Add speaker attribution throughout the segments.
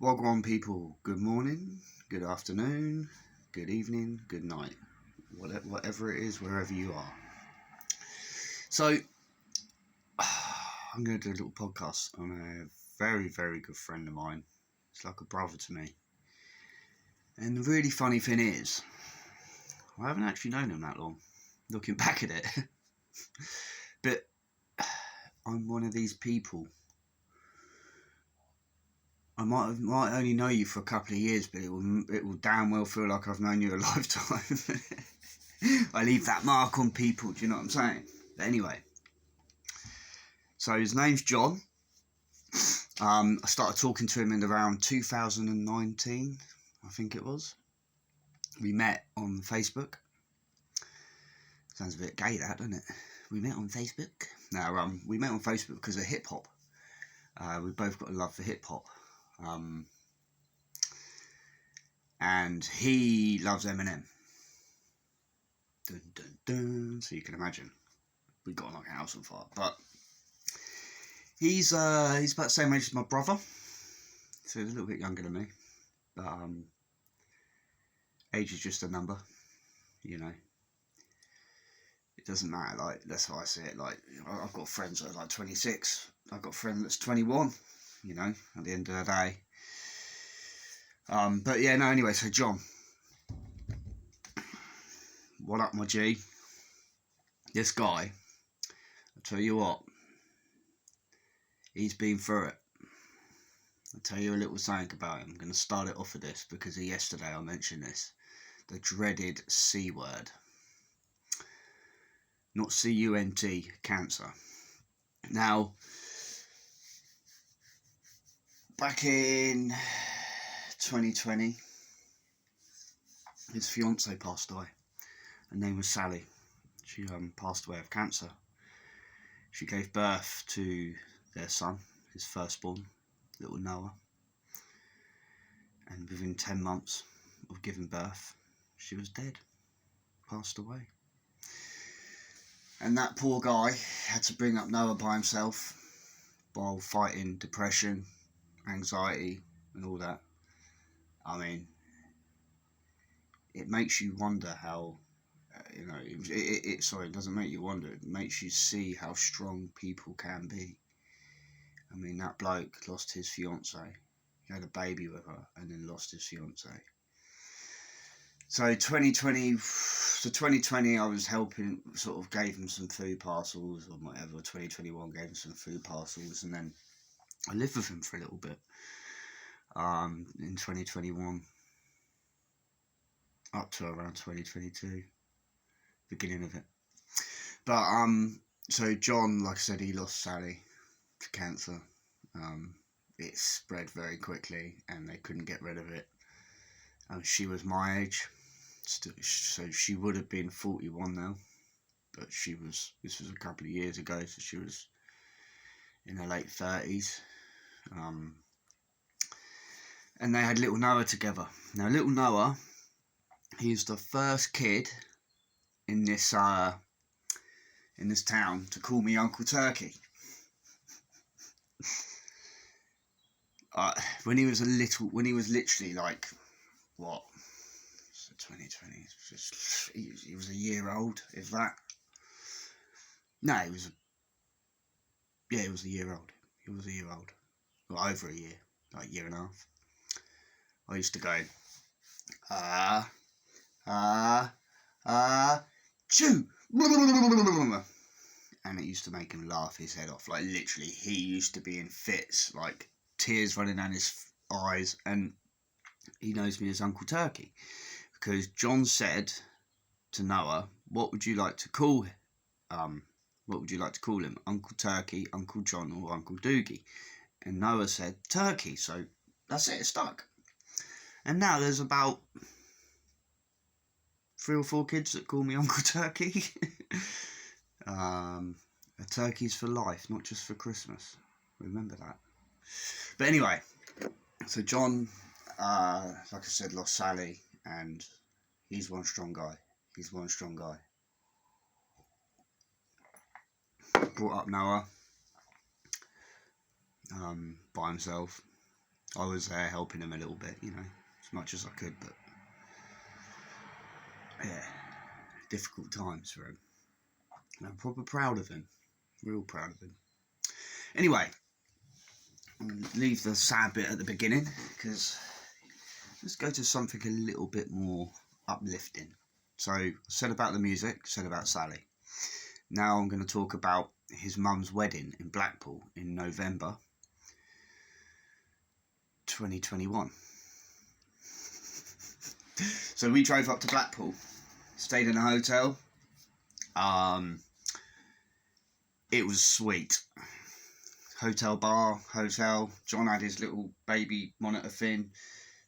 Speaker 1: Wagwan people, good morning, good afternoon, good evening, good night, whatever it is, wherever you are. So, I'm going to do a little podcast on a very, very good friend of mine. It's like a brother to me. And the really funny thing is, I haven't actually known him that long, looking back at it. But I'm one of these people. I might only know you for a couple of years, but it will damn well feel like I've known you a lifetime. I leave that mark on people, do you know what I'm saying? But anyway, so his name's John. I started talking to him in around 2019, I think it was. We met on Facebook. Sounds a bit gay, that, doesn't it? We met on Facebook. No, we met on Facebook because of hip hop. We both got a love for hip hop. And he loves Eminem. Dun, dun, dun. So you can imagine, we got like a house on fire. But he's about the same age as my brother, so he's a little bit younger than me. But age is just a number, you know. It doesn't matter. Like, that's how I see it. Like, I've got friends that are like 26. I've got a friend that's 21. You know, at the end of the day. But yeah, no. Anyway, so John, what up, my G? This guy, I'll tell you what, he's been through it. I'll tell you a little something about him. I'm going to start it off with this because yesterday I mentioned this. The dreaded C word. Not C-U-N-T, cancer. Now, back in 2020, his fiancée passed away. Her name was Sally. She passed away of cancer. She gave birth to their son, his firstborn, little Noah. And within 10 months of giving birth, she was dead, passed away. And that poor guy had to bring up Noah by himself while fighting depression, anxiety and all that. I mean, it makes you wonder how, it doesn't make you wonder, it makes you see how strong people can be. I mean, that bloke lost his fiancée. He had a baby with her and then lost his fiancée. So 2020, I was helping, sort of gave him some food parcels or whatever. 2021 gave him some food parcels, and then I lived with him for a little bit in 2021 up to around 2022, beginning of it. But so John, like I said, he lost Sally to cancer. It spread very quickly, and they couldn't get rid of it. She was my age. So she would have been 41 now, but this was a couple of years ago, so she was in her late 30s. And they had little Noah together. Now, little Noah, he's the first kid in this town to call me Uncle Turkey. When he was literally like, what? 2020. He was a year old, if that. No, he was a year old. He was a year old. Well, over a year, like a year and a half. I used to go, chew. And it used to make him laugh his head off. Like, literally, he used to be in fits, like tears running down his eyes. And he knows me as Uncle Turkey. Because John said to Noah, what would you like to call him? Uncle Turkey, Uncle John, or Uncle Doogie? And Noah said Turkey, so that's it, it's stuck. And now there's about 3 or 4 kids that call me Uncle Turkey. A turkey's for life, not just for Christmas. Remember that. But anyway, so John, like I said, lost Sally. And he's one strong guy. Brought up Noah by himself. I was there helping him a little bit, you know, as much as I could, but yeah, difficult times for him. And I'm proper proud of him, real proud of him. Anyway, I'm going to leave the sad bit at the beginning, because let's go to something a little bit more uplifting. So I said about the music, said about Sally. Now I'm going to talk about his mum's wedding in Blackpool in November 2021. So we drove up to Blackpool, stayed in a hotel. It was sweet. Hotel bar, hotel. John had his little baby monitor thing.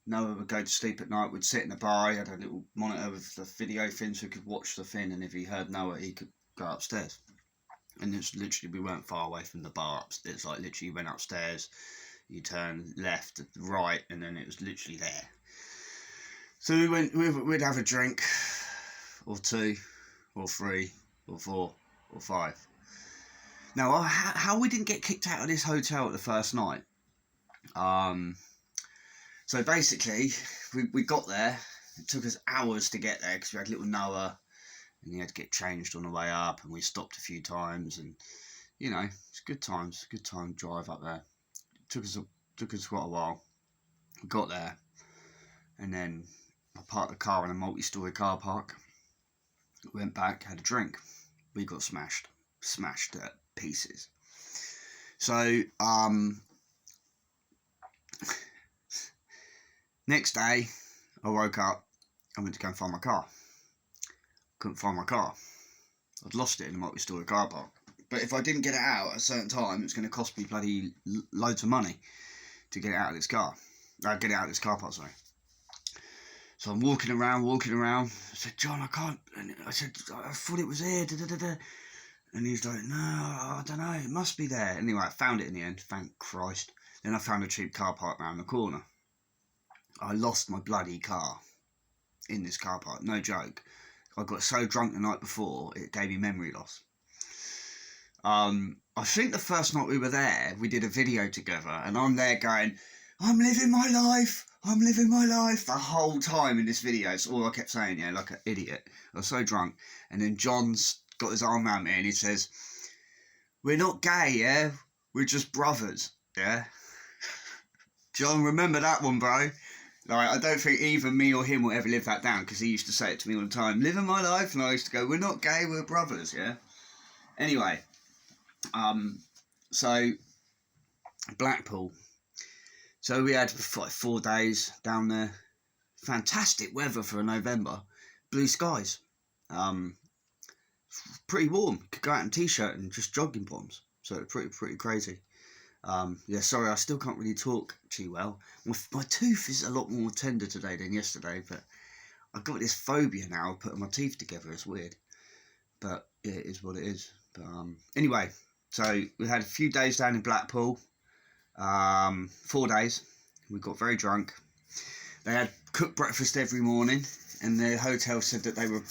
Speaker 1: Noah would go to sleep at night, would sit in the bar. He had a little monitor with the video thing so he could watch the thing, and if he heard Noah, he could go upstairs. And it's literally, we weren't far away from the bar. It's like literally you went upstairs, you turn left, right, and then it was literally there. So we'd have a drink, or two, or three, or four, or five. Now, how we didn't get kicked out of this hotel at the first night. So basically, we got there. It took us hours to get there because we had little Noah, and he had to get changed on the way up, and we stopped a few times, and you know, it's good times, good time drive up there. It took us quite a while. We got there, and then I parked the car in a multi-storey car park. Went back, had a drink. We got smashed to pieces. So next day, I woke up. I went to go and find my car. Couldn't find my car. I'd lost it in a multi-storey car park. But if I didn't get it out at a certain time, it was going to cost me bloody loads of money to get it out of this car. Get it out of this car park, sorry. So I'm walking around. I said, John, I can't. And I said, I thought it was here. And he's like, no, I don't know. It must be there. Anyway, I found it in the end. Thank Christ. Then I found a cheap car park round the corner. I lost my bloody car in this car park. No joke. I got so drunk the night before, it gave me memory loss. I think the first night we were there, we did a video together, and I'm there going, I'm living my life the whole time in this video. It's all I kept saying, yeah, like an idiot. I was so drunk. And then John's got his arm around me and he says, we're not gay, yeah? We're just brothers, yeah? John, remember that one, bro. Like, I don't think either me or him will ever live that down, because he used to say it to me all the time, living my life, and I used to go, we're not gay, we're brothers, yeah? Anyway, so, Blackpool. So we had 4 days down there. Fantastic weather for November. Blue skies. Pretty warm. Could go out in t-shirt and just jogging bottoms. So pretty crazy. Yeah, sorry, I still can't really talk too well. My tooth is a lot more tender today than yesterday, but I've got this phobia now of putting my teeth together. It's weird. But yeah, it is what it is. But anyway, so we had a few days down in Blackpool. 4 days. We got very drunk. They had cooked breakfast every morning, and the hotel said that they were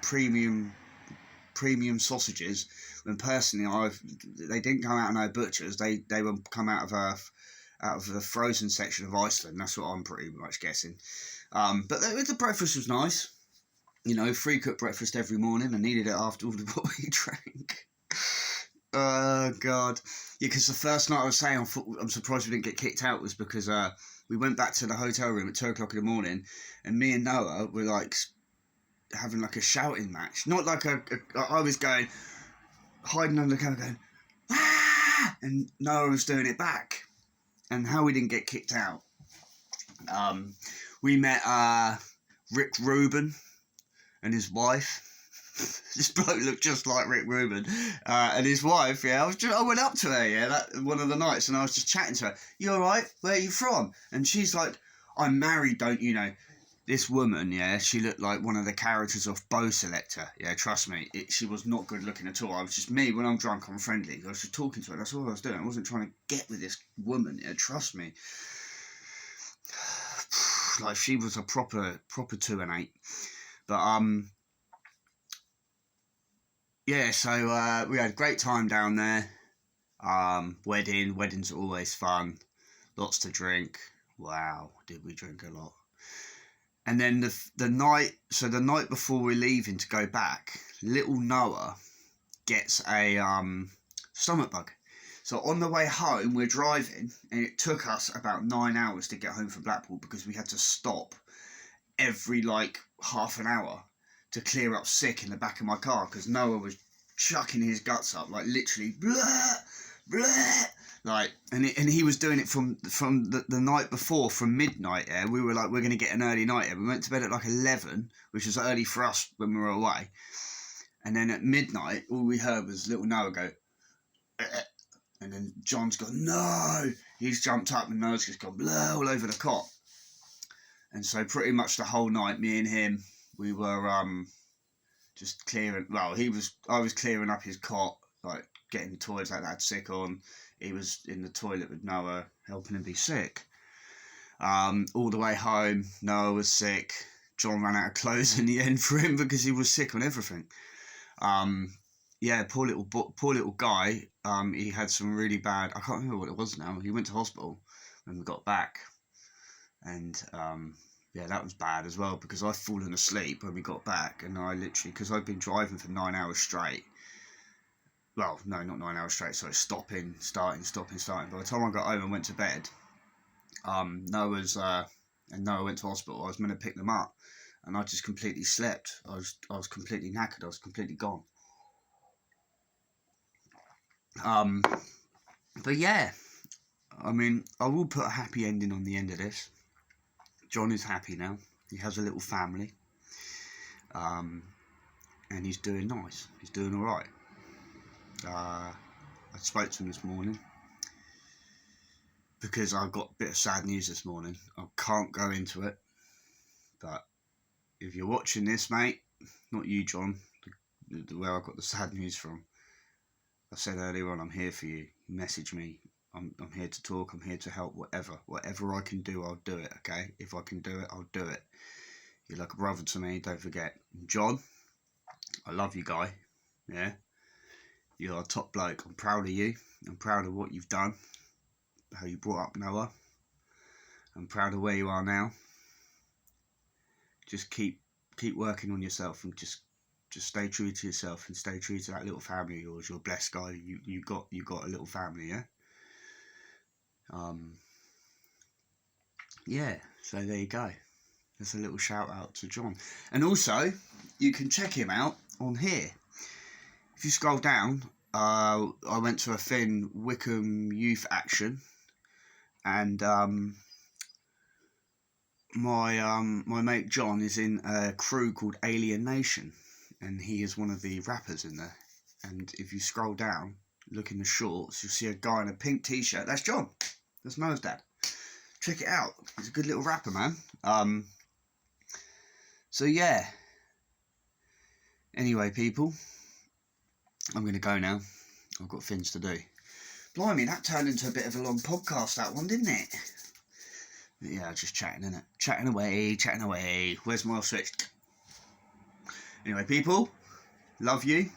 Speaker 1: premium sausages. When personally, they didn't come out of no butchers. They would come out of the frozen section of Iceland. That's what I'm pretty much guessing. But the breakfast was nice. You know, free cooked breakfast every morning. I needed it after all the what we drank. Oh God. Yeah, because the first night I was saying I'm surprised we didn't get kicked out was because we went back to the hotel room at 2 o'clock in the morning, and me and Noah were like having like a shouting match. Not like I was going hiding under the camera going ah, and Noah was doing it back. And how we didn't get kicked out, we met Rick Rubin and his wife. This bloke looked just like Rick Rubin, and his wife. Yeah, I went up to her. Yeah, that one of the nights, and I was just chatting to her. You all right? Where are you from? And she's like, I'm married, don't you know? This woman, yeah, she looked like one of the characters of Bow Selector. Yeah, trust me, she was not good looking at all. I was just me. When I'm drunk, I'm friendly. I was just talking to her. That's all I was doing. I wasn't trying to get with this woman. Yeah, trust me. Like she was a proper 2 and 8. But yeah. So we had a great time down there. Weddings are always fun. lots to drink. Wow, did we drink a lot. And then the night before we're leaving to go back, little Noah gets a stomach bug. So on the way home, we're driving, and it took us about 9 hours to get home from Blackpool because we had to stop every like half an hour to clear up sick in the back of my car because Noah was chucking his guts up, like literally blah blah, like, and he was doing it from the night before, from midnight. Yeah, we were like, we're gonna get an early night. Yeah, we went to bed at like 11, which was early for us when we were away. And then at midnight, all we heard was little Noah go, and then John's gone, no. He's jumped up and Noah's just gone blah all over the cot. And so pretty much the whole night, me and him, we were just clearing. Well, I was clearing up his cot, like getting the toys that I had sick on. He was in the toilet with Noah, helping him be sick. All the way home, Noah was sick. John ran out of clothes in the end for him because he was sick on everything. Yeah, poor little guy. He had some really bad. I can't remember what it was now. He went to hospital when we got back, and yeah, that was bad as well because I'd fallen asleep when we got back, and I literally, because I'd been driving for 9 hours straight. Well, no, not 9 hours straight. Sorry, stopping, starting. By the time I got home and went to bed, Noah went to hospital. I was meant to pick them up, and I just completely slept. I was completely knackered. I was completely gone. But yeah, I mean, I will put a happy ending on the end of this. John is happy now. He has a little family. And he's doing nice. He's doing all right. I spoke to him this morning because I got a bit of sad news this morning. I can't go into it, but if you're watching this, mate, not you, John, where I got the sad news from, I said earlier on, I'm here for you. Message me. I'm here to talk. I'm here to help. Whatever I can do, I'll do it. Okay, if I can do it, I'll do it. You're like a brother to me. Don't forget, John. I love you, guy. Yeah, you're a top bloke. I'm proud of you. I'm proud of what you've done. How you brought up Noah. I'm proud of where you are now. Just keep working on yourself and just stay true to yourself and stay true to that little family of yours. You're a blessed guy. You got a little family, yeah. Yeah. So there you go. That's a little shout out to John. And also, you can check him out on here. If you scroll down, I went to a thing, Wickham Youth Action, and my mate John is in a crew called Alien Nation, and he is one of the rappers in there. And if you scroll down, look in the shorts, you'll see a guy in a pink t-shirt. That's John. That's Noah's dad. Check it out. He's a good little rapper, man. So yeah. Anyway, people, I'm going to go now. I've got things to do. Blimey, that turned into a bit of a long podcast, that one, didn't it? But yeah, just chatting, innit? Chatting away. Where's my switch? Anyway, people, love you.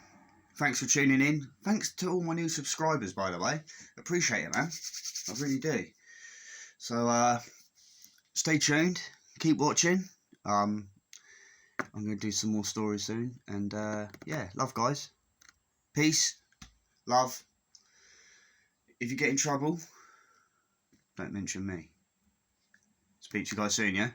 Speaker 1: Thanks for tuning in. Thanks to all my new subscribers, by the way. Appreciate it, man. I really do. So, stay tuned. Keep watching. I'm going to do some more stories soon. And, yeah, love, guys. Peace. Love. If you get in trouble, don't mention me. Speak to you guys soon, yeah?